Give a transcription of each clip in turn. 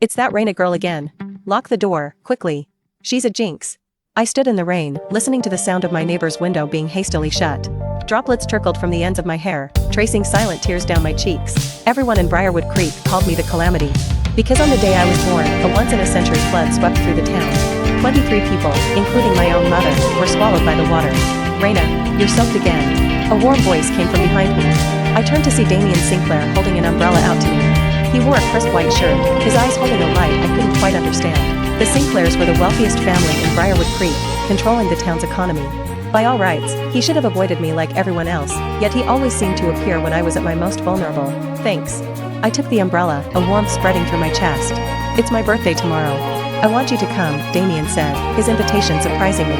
It's that Raina girl again. Lock the door, quickly. She's a Jinx. I stood in the rain, listening to the sound of my neighbor's window being hastily shut. Droplets trickled from the ends of my hair, tracing silent tears down my cheeks. Everyone in Briarwood Creek called me the Calamity. Because on the day I was born, a once-in-a-century flood swept through the town. 23 people, including my own mother, were swallowed by the water. Raina, you're soaked again. A warm voice came from behind me. I turned to see Damien Sinclair holding an umbrella out to me. He wore a crisp white shirt, his eyes holding a light I couldn't quite understand. The Sinclairs were the wealthiest family in Briarwood Creek, controlling the town's economy. By all rights, he should have avoided me like everyone else, yet he always seemed to appear when I was at my most vulnerable. Thanks. I took the umbrella, a warmth spreading through my chest. It's my birthday tomorrow. I want you to come, Damien said, his invitation surprising me.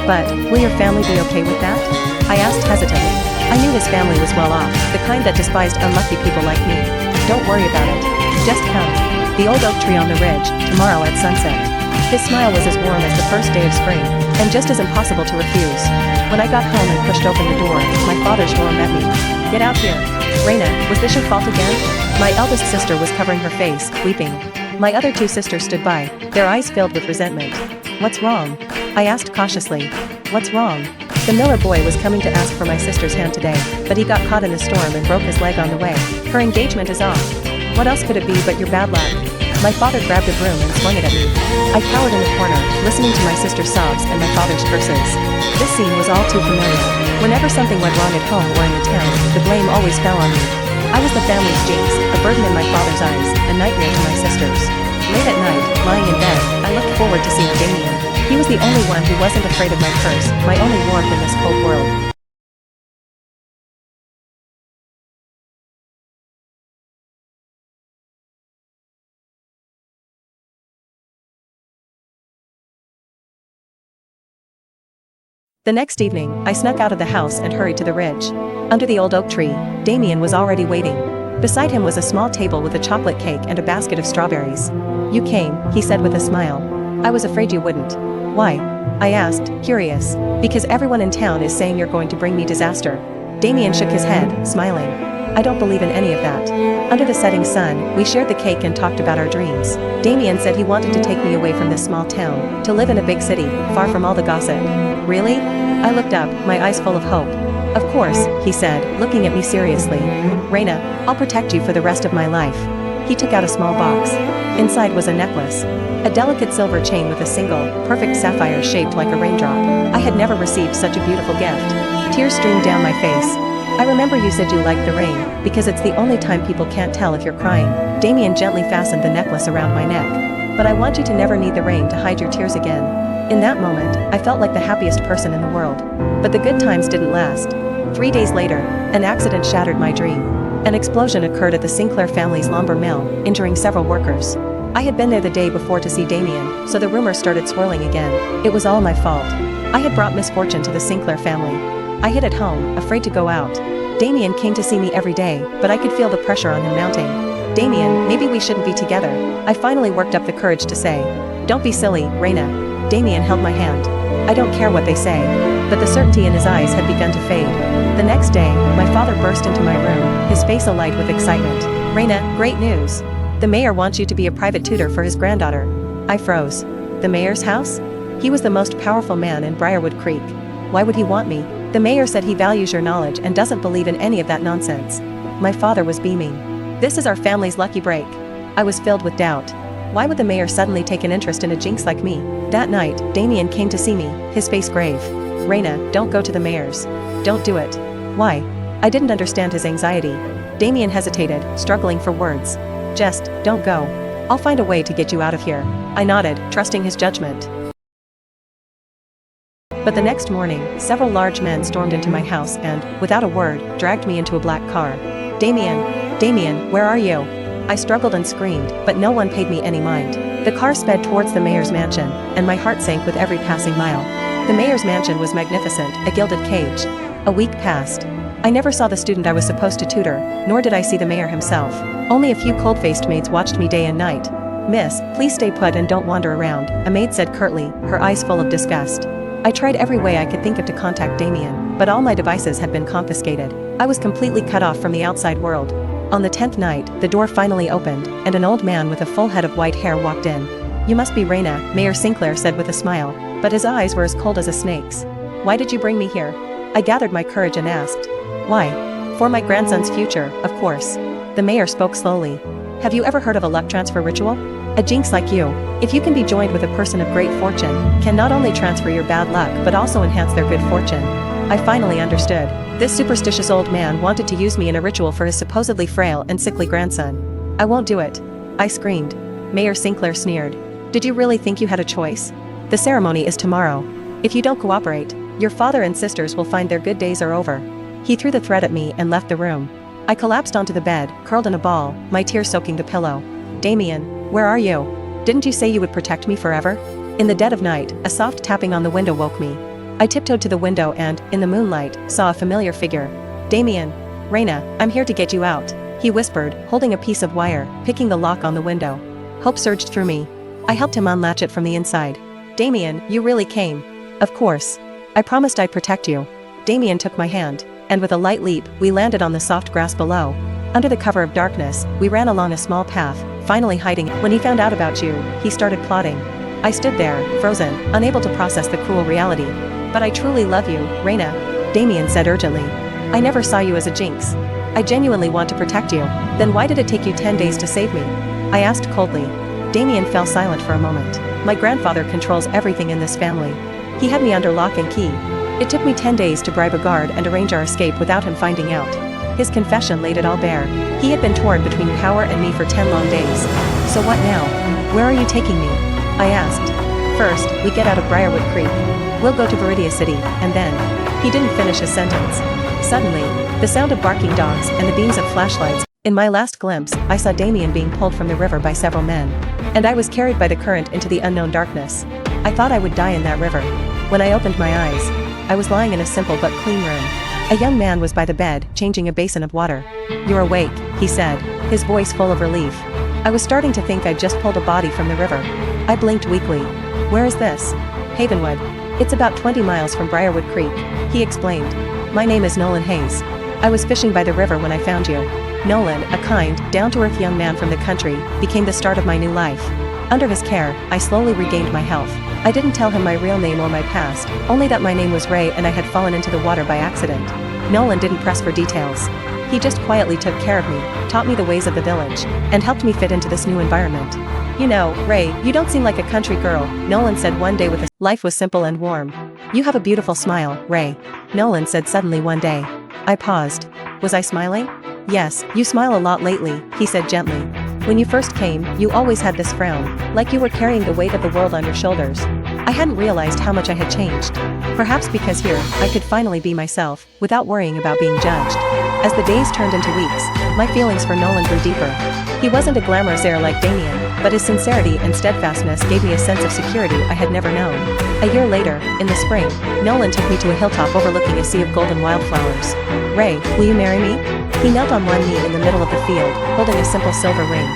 But, will your family be okay with that? I asked hesitantly. I knew his family was well off, the kind that despised unlucky people like me. Don't worry about it. Just come. The old oak tree on the ridge, tomorrow at sunset. His smile was as warm as the first day of spring, and just as impossible to refuse. When I got home and pushed open the door, my father's roar met me. Get out here. Raina, was this your fault again? My eldest sister was covering her face, weeping. My other two sisters stood by, their eyes filled with resentment. What's wrong? I asked cautiously. What's wrong? The Miller boy was coming to ask for my sister's hand today, but he got caught in the storm and broke his leg on the way. Her engagement is off. What else could it be but your bad luck? My father grabbed a broom and swung it at me. I cowered in the corner, listening to my sister's sobs and my father's curses. This scene was all too familiar. Whenever something went wrong at home or in the town, the blame always fell on me. I was the family's Jinx, a burden in my father's eyes, a nightmare to my sisters. Late at night, lying in bed, I looked forward to seeing Damien. He was the only one who wasn't afraid of my curse, my only warmth in this cold world. The next evening, I snuck out of the house and hurried to the ridge. Under the old oak tree, Damien was already waiting. Beside him was a small table with a chocolate cake and a basket of strawberries. You came, he said with a smile. I was afraid you wouldn't. Why? I asked, curious. Because everyone in town is saying you're going to bring me disaster. Damien shook his head, smiling. I don't believe in any of that. Under the setting sun, we shared the cake and talked about our dreams. Damien said he wanted to take me away from this small town, to live in a big city, far from all the gossip. Really? I looked up, my eyes full of hope. Of course, he said, looking at me seriously. Raina, I'll protect you for the rest of my life. He took out a small box. Inside was a necklace. A delicate silver chain with a single, perfect sapphire shaped like a raindrop. I had never received such a beautiful gift. Tears streamed down my face. I remember you said you liked the rain, because it's the only time people can't tell if you're crying. Damien gently fastened the necklace around my neck. But I want you to never need the rain to hide your tears again. In that moment, I felt like the happiest person in the world. But the good times didn't last. 3 days later, an accident shattered my dream. An explosion occurred at the Sinclair family's lumber mill, injuring several workers. I had been there the day before to see Damien, so the rumors started swirling again. It was all my fault. I had brought misfortune to the Sinclair family. I hid at home, afraid to go out. Damien came to see me every day, but I could feel the pressure on him mounting. Damien, maybe we shouldn't be together. I finally worked up the courage to say. Don't be silly, Raina. Damien held my hand. I don't care what they say. But the certainty in his eyes had begun to fade. The next day, my father burst into my room, his face alight with excitement. Raina, great news. The mayor wants you to be a private tutor for his granddaughter. I froze. The mayor's house? He was the most powerful man in Briarwood Creek. Why would he want me? The mayor said he values your knowledge and doesn't believe in any of that nonsense. My father was beaming. This is our family's lucky break. I was filled with doubt. Why would the mayor suddenly take an interest in a Jinx like me? That night, Damien came to see me, his face grave. Raina, don't go to the mayor's. Don't do it. Why? I didn't understand his anxiety. Damien hesitated, struggling for words. Just, don't go. I'll find a way to get you out of here. I nodded, trusting his judgment. But the next morning, several large men stormed into my house and, without a word, dragged me into a black car. Damien, where are you? I struggled and screamed, but no one paid me any mind. The car sped towards the mayor's mansion, and my heart sank with every passing mile. The mayor's mansion was magnificent, a gilded cage. A week passed. I never saw the student I was supposed to tutor, nor did I see the mayor himself. Only a few cold-faced maids watched me day and night. Miss, please stay put and don't wander around, a maid said curtly, her eyes full of disgust. I tried every way I could think of to contact Damien, but all my devices had been confiscated. I was completely cut off from the outside world. On the 10th night, the door finally opened, and an old man with a full head of white hair walked in. "You must be Raina," Mayor Sinclair said with a smile, but his eyes were as cold as a snake's. "Why did you bring me here?" I gathered my courage and asked. "Why?" "For my grandson's future, of course." The mayor spoke slowly. "Have you ever heard of a luck transfer ritual? A jinx like you, if you can be joined with a person of great fortune, can not only transfer your bad luck but also enhance their good fortune." I finally understood. This superstitious old man wanted to use me in a ritual for his supposedly frail and sickly grandson. "I won't do it," I screamed. Mayor Sinclair sneered. "Did you really think you had a choice? The ceremony is tomorrow. If you don't cooperate, your father and sisters will find their good days are over." He threw the thread at me and left the room. I collapsed onto the bed, curled in a ball, my tears soaking the pillow. "Damien, where are you? Didn't you say you would protect me forever?" In the dead of night, a soft tapping on the window woke me. I tiptoed to the window and, in the moonlight, saw a familiar figure. "Damien. Raina, I'm here to get you out," he whispered, holding a piece of wire, picking the lock on the window. Hope surged through me. I helped him unlatch it from the inside. "Damien, you really came." "Of course. I promised I'd protect you." Damien took my hand, and with a light leap, we landed on the soft grass below. Under the cover of darkness, we ran along a small path, finally hiding. When he found out about you, he started plotting. I stood there, frozen, unable to process the cruel reality. "But I truly love you, Raina," Damien said urgently. "I never saw you as a jinx. I genuinely want to protect you." "Then why did it take you 10 days to save me?" I asked coldly. Damien fell silent for a moment. "My grandfather controls everything in this family. He had me under lock and key. It took me 10 days to bribe a guard and arrange our escape without him finding out." His confession laid it all bare. He had been torn between power and me for 10 long days. "So what now? Where are you taking me?" I asked. "First, we get out of Briarwood Creek. We'll go to Viridia City, and then..." He didn't finish his sentence. Suddenly, the sound of barking dogs and the beams of flashlights. In my last glimpse, I saw Damien being pulled from the river by several men. And I was carried by the current into the unknown darkness. I thought I would die in that river. When I opened my eyes, I was lying in a simple but clean room. A young man was by the bed, changing a basin of water. "You're awake," he said, his voice full of relief. I was starting to think I'd just pulled a body from the river. I blinked weakly. "Where is this?" "Havenwood. It's about 20 miles from Briarwood Creek," he explained. "My name is Nolan Hayes. I was fishing by the river when I found you." Nolan, a kind, down-to-earth young man from the country, became the start of my new life. Under his care, I slowly regained my health. I didn't tell him my real name or my past, only that my name was Ray and I had fallen into the water by accident. Nolan didn't press for details. He just quietly took care of me, taught me the ways of the village, and helped me fit into this new environment. "You know, Ray, you don't seem like a country girl," Nolan said one day with a... "Life was simple and warm. You have a beautiful smile, Ray," Nolan said suddenly one day. I paused. Was I smiling? "Yes, you smile a lot lately," he said gently. "When you first came, you always had this frown, like you were carrying the weight of the world on your shoulders." I hadn't realized how much I had changed. Perhaps because here, I could finally be myself, without worrying about being judged. As the days turned into weeks, my feelings for Nolan grew deeper. He wasn't a glamorous heir like Damien, but his sincerity and steadfastness gave me a sense of security I had never known. A year later, in the spring, Nolan took me to a hilltop overlooking a sea of golden wildflowers. "Ray, will you marry me?" He knelt on one knee in the middle of the field, holding a simple silver ring.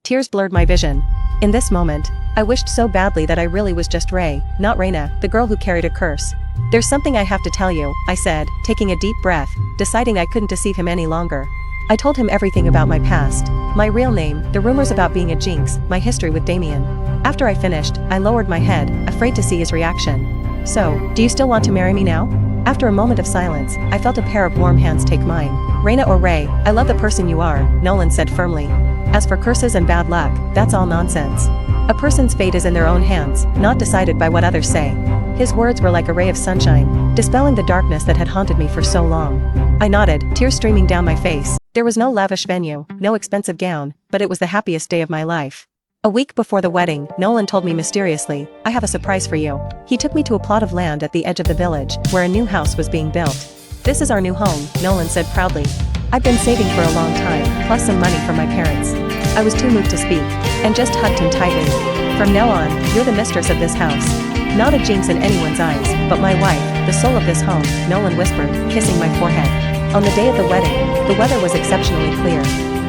Tears blurred my vision. In this moment, I wished so badly that I really was just Ray, not Raina, the girl who carried a curse. "There's something I have to tell you," I said, taking a deep breath, deciding I couldn't deceive him any longer. I told him everything about my past, my real name, the rumors about being a jinx, my history with Damien. After I finished, I lowered my head, afraid to see his reaction. "So, do you still want to marry me now?" After a moment of silence, I felt a pair of warm hands take mine. "Raina or Ray, I love the person you are," Nolan said firmly. "As for curses and bad luck, that's all nonsense. A person's fate is in their own hands, not decided by what others say." His words were like a ray of sunshine, dispelling the darkness that had haunted me for so long. I nodded, tears streaming down my face. There was no lavish venue, no expensive gown, but it was the happiest day of my life. A week before the wedding, Nolan told me mysteriously, "I have a surprise for you." He took me to a plot of land at the edge of the village, where a new house was being built. "This is our new home," Nolan said proudly. "I've been saving for a long time, plus some money from my parents." I was too moved to speak, and just hugged him tightly. "From now on, you're the mistress of this house. Not a jinx in anyone's eyes, but my wife, the soul of this home," Nolan whispered, kissing my forehead. On the day of the wedding, the weather was exceptionally clear.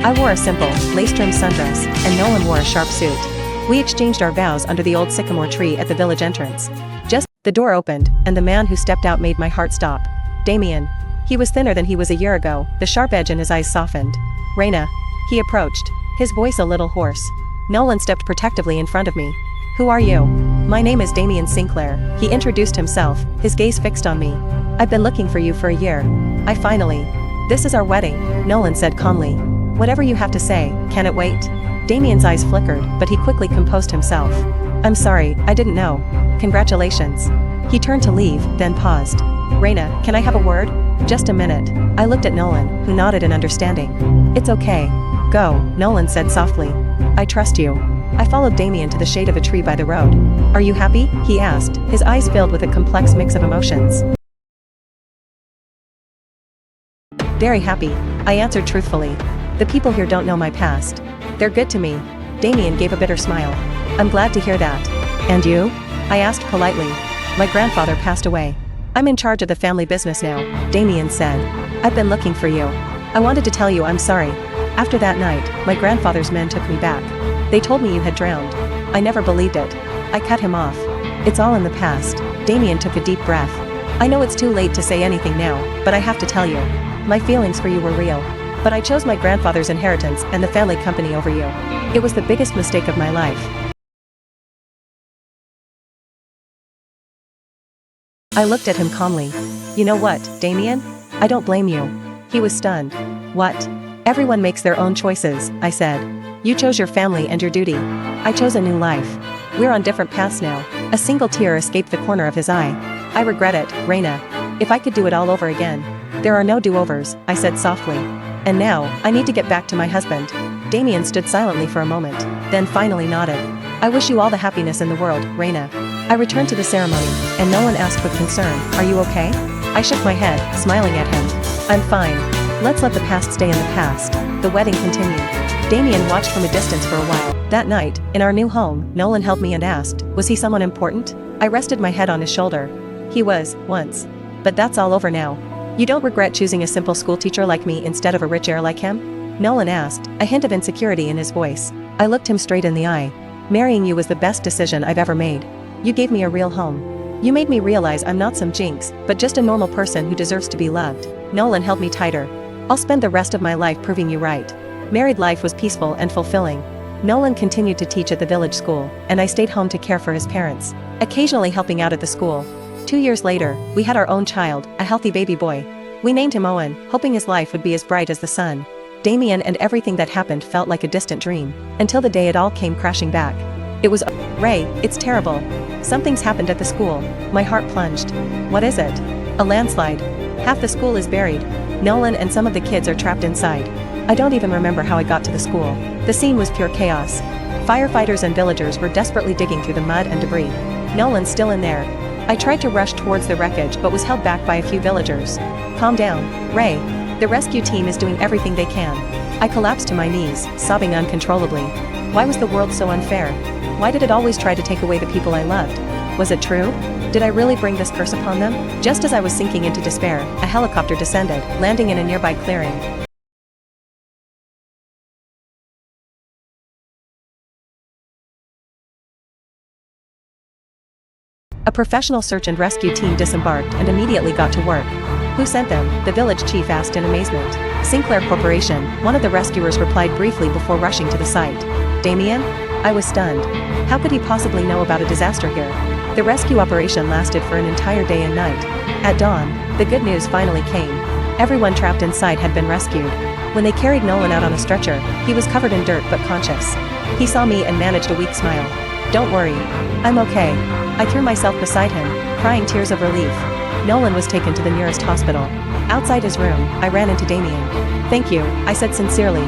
I wore a simple, lace-trimmed sundress, and Nolan wore a sharp suit. We exchanged our vows under the old sycamore tree at the village entrance. Just the door opened, and the man who stepped out made my heart stop. Damien. He was thinner than he was a year ago, the sharp edge in his eyes softened. Raina. He approached, his voice a little hoarse. Nolan stepped protectively in front of me. Who are you? My name is Damien Sinclair, he introduced himself, his gaze fixed on me. I've been looking for you for a year. I finally. This is our wedding, Nolan said calmly. Whatever you have to say, can it wait? Damien's eyes flickered, but he quickly composed himself. I'm sorry, I didn't know. Congratulations. He turned to leave, then paused. Raina, can I have a word? Just a minute. I looked at Nolan, who nodded in understanding. It's okay. Go, Nolan said softly. I trust you. I followed Damien to the shade of a tree by the road. Are you happy? He asked, his eyes filled with a complex mix of emotions. Very happy, I answered truthfully. The people here don't know my past. They're good to me. Damien gave a bitter smile. I'm glad to hear that. And you? I asked politely. My grandfather passed away. I'm in charge of the family business now, Damien said. I've been looking for you. I wanted to tell you I'm sorry. After that night, my grandfather's men took me back. They told me you had drowned. I never believed it. I cut him off. It's all in the past. Damien took a deep breath. I know it's too late to say anything now, but I have to tell you. My feelings for you were real. But I chose my grandfather's inheritance and the family company over you. It was the biggest mistake of my life. I looked at him calmly. You know what, Damien? I don't blame you. He was stunned. What? Everyone makes their own choices, I said. You chose your family and your duty. I chose a new life. We're on different paths now. A single tear escaped the corner of his eye. I regret it, Raina. If I could do it all over again. There are no do-overs, I said softly. And now, I need to get back to my husband. Damien stood silently for a moment, then finally nodded. I wish you all the happiness in the world, Raina. I returned to the ceremony, and Nolan asked with concern, are you okay? I shook my head, smiling at him. I'm fine. Let's let the past stay in the past. The wedding continued. Damien watched from a distance for a while. That night, in our new home, Nolan held me and asked, was he someone important? I rested my head on his shoulder. He was, once. But that's all over now. You don't regret choosing a simple schoolteacher like me instead of a rich heir like him? Nolan asked, a hint of insecurity in his voice. I looked him straight in the eye. Marrying you was the best decision I've ever made. You gave me a real home. You made me realize I'm not some Jinx, but just a normal person who deserves to be loved. Nolan held me tighter. I'll spend the rest of my life proving you right. Married life was peaceful and fulfilling. Nolan continued to teach at the village school, and I stayed home to care for his parents, occasionally helping out at the school. 2 years later, we had our own child, a healthy baby boy. We named him Owen, hoping his life would be as bright as the sun. Damien and everything that happened felt like a distant dream, until the day it all came crashing back. It was Ray, it's terrible. Something's happened at the school. My heart plunged. What is it? A landslide. Half the school is buried. Nolan and some of the kids are trapped inside. I don't even remember how I got to the school. The scene was pure chaos. Firefighters and villagers were desperately digging through the mud and debris. Nolan's still in there. I tried to rush towards the wreckage but was held back by a few villagers. Calm down, Ray. The rescue team is doing everything they can. I collapsed to my knees, sobbing uncontrollably. Why was the world so unfair? Why did it always try to take away the people I loved? Was it true? Did I really bring this curse upon them? Just as I was sinking into despair, a helicopter descended, landing in a nearby clearing. A professional search and rescue team disembarked and immediately got to work. Who sent them? The village chief asked in amazement. Sinclair Corporation, one of the rescuers replied briefly before rushing to the site. Damien? I was stunned. How could he possibly know about a disaster here? The rescue operation lasted for an entire day and night. At dawn, the good news finally came. Everyone trapped inside had been rescued. When they carried Nolan out on a stretcher, he was covered in dirt but conscious. He saw me and managed a weak smile. Don't worry. I'm okay. I threw myself beside him, crying tears of relief. Nolan was taken to the nearest hospital. Outside his room, I ran into Damien. Thank you, I said sincerely.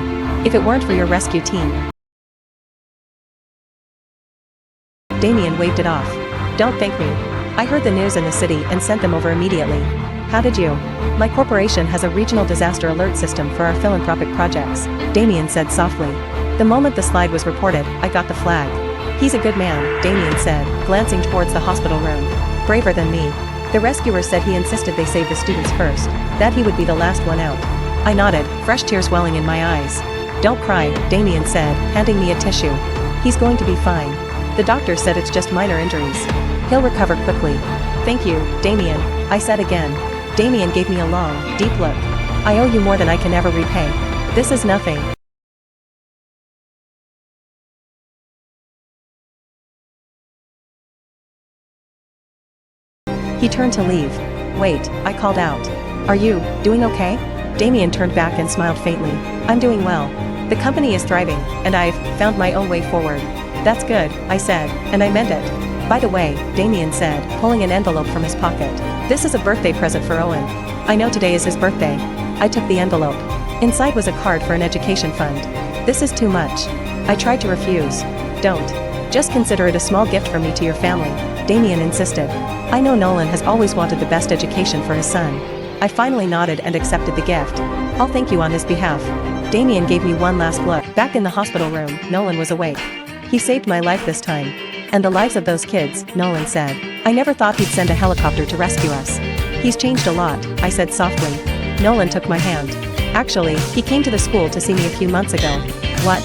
If it weren't for your rescue team. Damien waved it off. Don't thank me. I heard the news in the city and sent them over immediately. How did you? My corporation has a regional disaster alert system for our philanthropic projects, Damien said softly. The moment the slide was reported, I got the flag. He's a good man, Damien said, glancing towards the hospital room. Braver than me. The rescuer said he insisted they save the students first, that he would be the last one out. I nodded, fresh tears welling in my eyes. Don't cry, Damien said, handing me a tissue. He's going to be fine. The doctor said it's just minor injuries. He'll recover quickly. Thank you, Damien, I said again. Damien gave me a long, deep look. I owe you more than I can ever repay. This is nothing. He turned to leave. Wait, I called out. Are you doing okay? Damien turned back and smiled faintly. I'm doing well. The company is thriving, and I've found my own way forward. That's good, I said, and I meant it. By the way, Damien said, pulling an envelope from his pocket. This is a birthday present for Owen. I know today is his birthday. I took the envelope. Inside was a card for an education fund. This is too much. I tried to refuse. Don't. Just consider it a small gift from me to your family, Damien insisted. I know Nolan has always wanted the best education for his son. I finally nodded and accepted the gift. I'll thank you on his behalf. Damien gave me one last look. Back in the hospital room, Nolan was awake. He saved my life this time. And the lives of those kids, Nolan said. I never thought he'd send a helicopter to rescue us. He's changed a lot, I said softly. Nolan took my hand. Actually, he came to the school to see me a few months ago. What?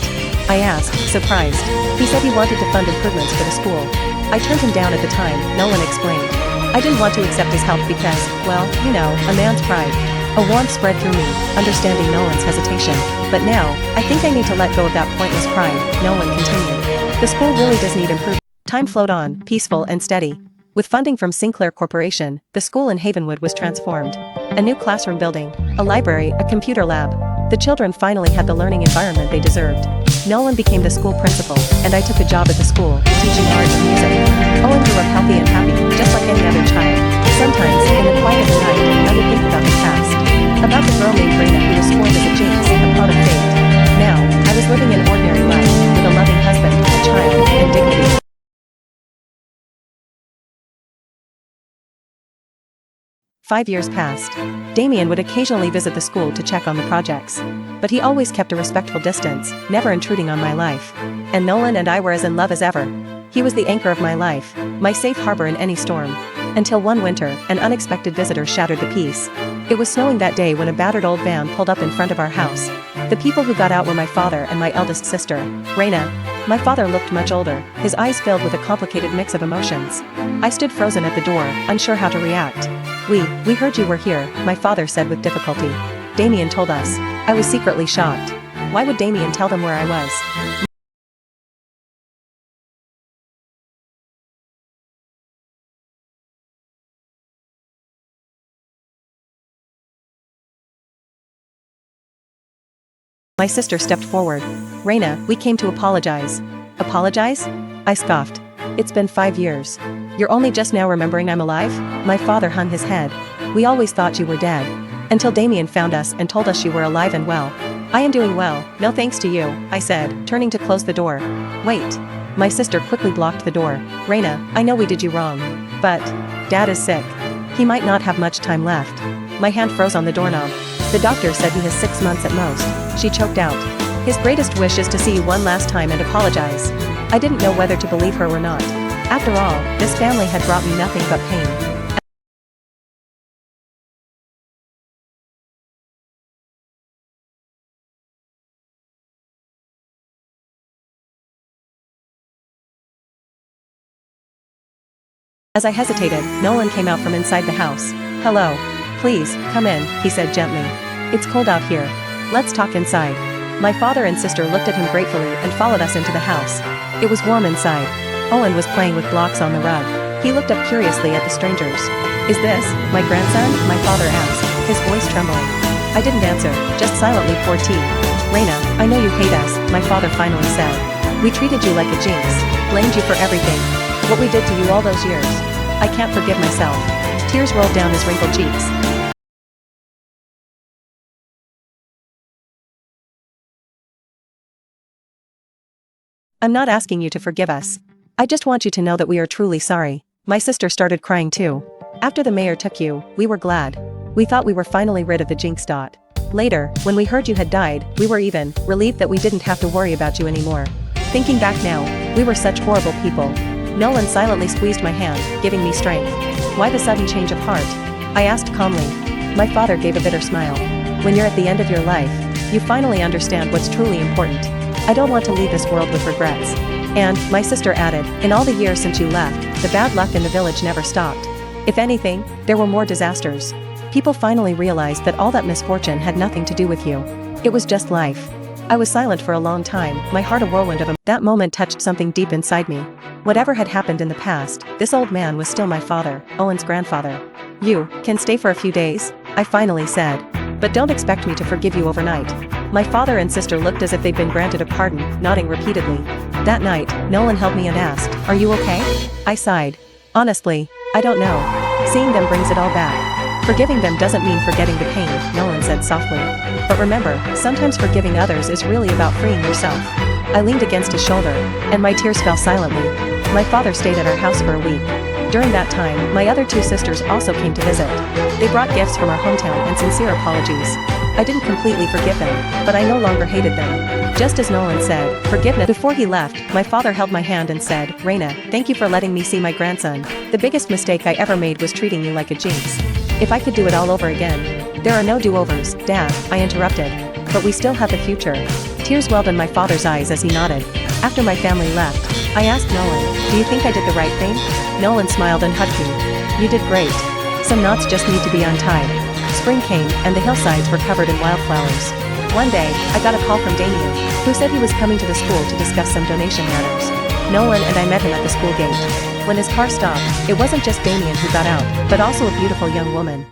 I asked, surprised. He said he wanted to fund improvements for the school. I turned him down at the time, Nolan explained. I didn't want to accept his help because, well, you know, a man's pride. A warmth spread through me, understanding Nolan's hesitation. But now, I think I need to let go of that pointless pride, Nolan continued. The school really does need improvement. Time flowed on, peaceful and steady. With funding from Sinclair Corporation, the school in Havenwood was transformed. A new classroom building, a library, a computer lab. The children finally had the learning environment they deserved. Nolan became the school principal, and I took a job at the school, teaching art and music. Owen grew up healthy and happy, just like any other child. Sometimes, in the quiet of the night, I would think about the past. About the girl named Raina who was scorned as a jinx, a part of fate. Now, I was living an ordinary life, with a loving husband, a child, and dignity. 5 years passed. Damien would occasionally visit the school to check on the projects. But he always kept a respectful distance, never intruding on my life. And Nolan and I were as in love as ever. He was the anchor of my life, my safe harbor in any storm. Until one winter, an unexpected visitor shattered the peace. It was snowing that day when a battered old van pulled up in front of our house. The people who got out were my father and my eldest sister, Raina. My father looked much older, his eyes filled with a complicated mix of emotions. I stood frozen at the door, unsure how to react. We heard you were here, my father said with difficulty. Damien told us. I was secretly shocked. Why would Damien tell them where I was? My sister stepped forward. Raina, we came to apologize. Apologize? I scoffed. It's been 5 years. You're only just now remembering I'm alive? My father hung his head. We always thought you were dead. Until Damien found us and told us you were alive and well. I am doing well, no thanks to you, I said, turning to close the door. Wait. My sister quickly blocked the door. Raina, I know we did you wrong. But Dad is sick. He might not have much time left. My hand froze on the doorknob. The doctor said he has 6 months at most. She choked out. His greatest wish is to see you one last time and apologize. I didn't know whether to believe her or not. After all, this family had brought me nothing but pain. As I hesitated, Nolan came out from inside the house. Hello. Please, come in, he said gently. It's cold out here. Let's talk inside. My father and sister looked at him gratefully and followed us into the house. It was warm inside. Owen was playing with blocks on the rug. He looked up curiously at the strangers. Is this my grandson? My father asked, his voice trembling. I didn't answer, just silently poured tea. Raina, I know you hate us, my father finally said. We treated you like a jinx, blamed you for everything. What we did to you all those years. I can't forgive myself. Tears rolled down his wrinkled cheeks. I'm not asking you to forgive us. I just want you to know that we are truly sorry. My sister started crying too. After the mayor took you, we were glad. We thought we were finally rid of the jinx. Later, when we heard you had died, we were even relieved that we didn't have to worry about you anymore. Thinking back now, we were such horrible people. Nolan silently squeezed my hand, giving me strength. Why the sudden change of heart? I asked calmly. My father gave a bitter smile. When you're at the end of your life, you finally understand what's truly important. I don't want to leave this world with regrets. And, my sister added, in all the years since you left, the bad luck in the village never stopped. If anything, there were more disasters. People finally realized that all that misfortune had nothing to do with you. It was just life. I was silent for a long time, my heart a whirlwind of that moment touched something deep inside me. Whatever had happened in the past, this old man was still my father, Owen's grandfather. You can stay for a few days, I finally said. But don't expect me to forgive you overnight. My father and sister looked as if they'd been granted a pardon, nodding repeatedly. That night, Nolan held me and asked, "Are you okay?" I sighed. Honestly, I don't know. Seeing them brings it all back. Forgiving them doesn't mean forgetting the pain, Nolan said softly. But remember, sometimes forgiving others is really about freeing yourself. I leaned against his shoulder, and my tears fell silently. My father stayed at our house for a week. During that time, my other two sisters also came to visit. They brought gifts from our hometown and sincere apologies. I didn't completely forgive them, but I no longer hated them. Just as Nolan said, forgiveness. Before he left, my father held my hand and said, "Reina, thank you for letting me see my grandson. The biggest mistake I ever made was treating you like a jinx. If I could do it all over again." "There are no do-overs, Dad," I interrupted. "But we still have the future." Tears welled in my father's eyes as he nodded. After my family left, I asked Nolan, "Do you think I did the right thing?" Nolan smiled and hugged me. "You did great. Some knots just need to be untied." Spring came, and the hillsides were covered in wildflowers. One day, I got a call from Damien, who said he was coming to the school to discuss some donation matters. Nolan and I met him at the school gate. When his car stopped, it wasn't just Damien who got out, but also a beautiful young woman.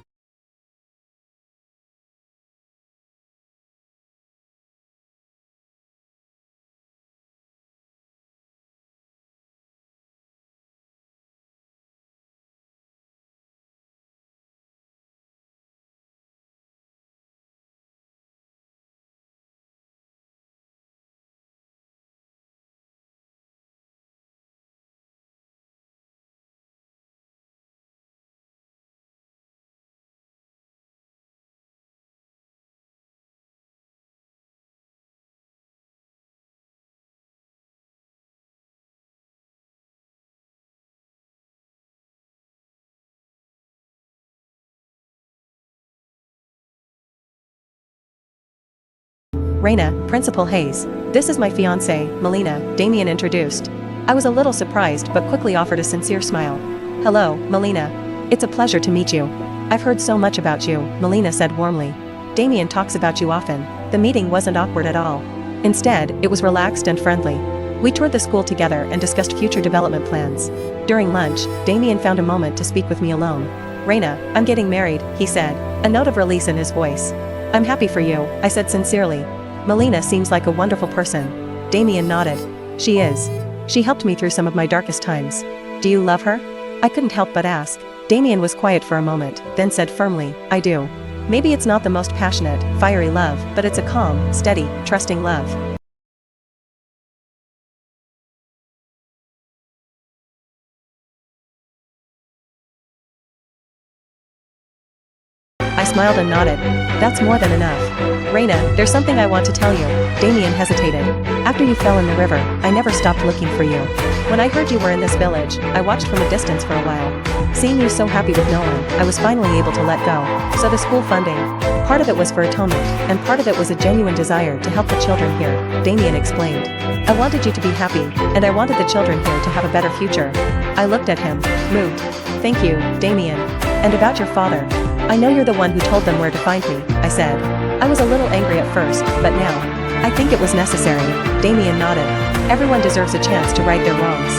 "Reina, Principal Hayes. This is my fiancée, Melina," Damien introduced. I was a little surprised but quickly offered a sincere smile. "Hello, Melina. It's a pleasure to meet you. I've heard so much about you," Melina said warmly. "Damien talks about you often." The meeting wasn't awkward at all. Instead, it was relaxed and friendly. We toured the school together and discussed future development plans. During lunch, Damien found a moment to speak with me alone. "Reina, I'm getting married," he said, a note of release in his voice. "I'm happy for you," I said sincerely. "Melina seems like a wonderful person." Damien nodded. "She is. She helped me through some of my darkest times." "Do you love her?" I couldn't help but ask. Damien was quiet for a moment, then said firmly, "I do. Maybe it's not the most passionate, fiery love, but it's a calm, steady, trusting love." I smiled and nodded. "That's more than enough." "Reina, there's something I want to tell you." Damien hesitated. "After you fell in the river, I never stopped looking for you. When I heard you were in this village, I watched from a distance for a while. Seeing you so happy with Nolan, I was finally able to let go. So the school funding, part of it was for atonement, and part of it was a genuine desire to help the children here," Damien explained. "I wanted you to be happy, and I wanted the children here to have a better future." I looked at him, moved. "Thank you, Damien. And about your father. I know you're the one who told them where to find me," I said. I was a little angry at first, but now, I think it was necessary. Damien nodded. "Everyone deserves a chance to right their wrongs.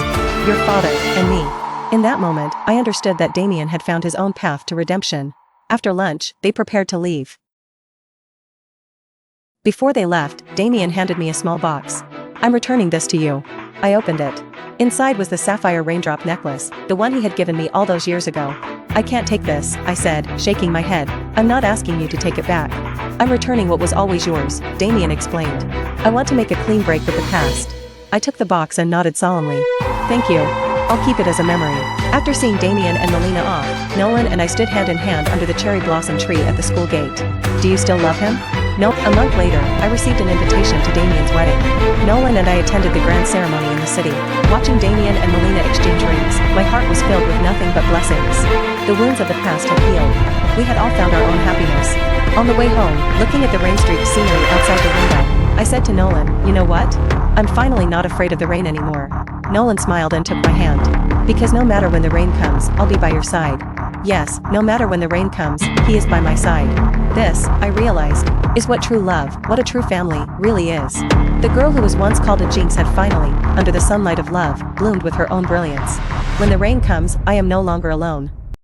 Your father, and me." In that moment, I understood that Damien had found his own path to redemption. After lunch, they prepared to leave. Before they left, Damien handed me a small box. "I'm returning this to you." I opened it. Inside was the sapphire raindrop necklace, the one he had given me all those years ago. "I can't take this," I said, shaking my head. "I'm not asking you to take it back. I'm returning what was always yours," Damien explained. "I want to make a clean break with the past." I took the box and nodded solemnly. "Thank you. I'll keep it as a memory." After seeing Damien and Melina off, Nolan and I stood hand in hand under the cherry blossom tree at the school gate. "Do you still love him?" "No." A month later, I received an invitation to Damien's wedding. Nolan and I attended the grand ceremony in the city. Watching Damien and Melina exchange rings, my heart was filled with nothing but blessings. The wounds of the past had healed. We had all found our own happiness. On the way home, looking at the rain-streaked scenery outside the window, I said to Nolan, you know what? I'm finally not afraid of the rain anymore. Nolan smiled and took my hand. Because no matter when the rain comes, I'll be by your side. Yes, no matter when the rain comes, he is by my side. This, I realized, is what true love, what a true family, really is. The girl who was once called a Jinx had finally, under the sunlight of love, bloomed with her own brilliance. When the rain comes, I am no longer alone.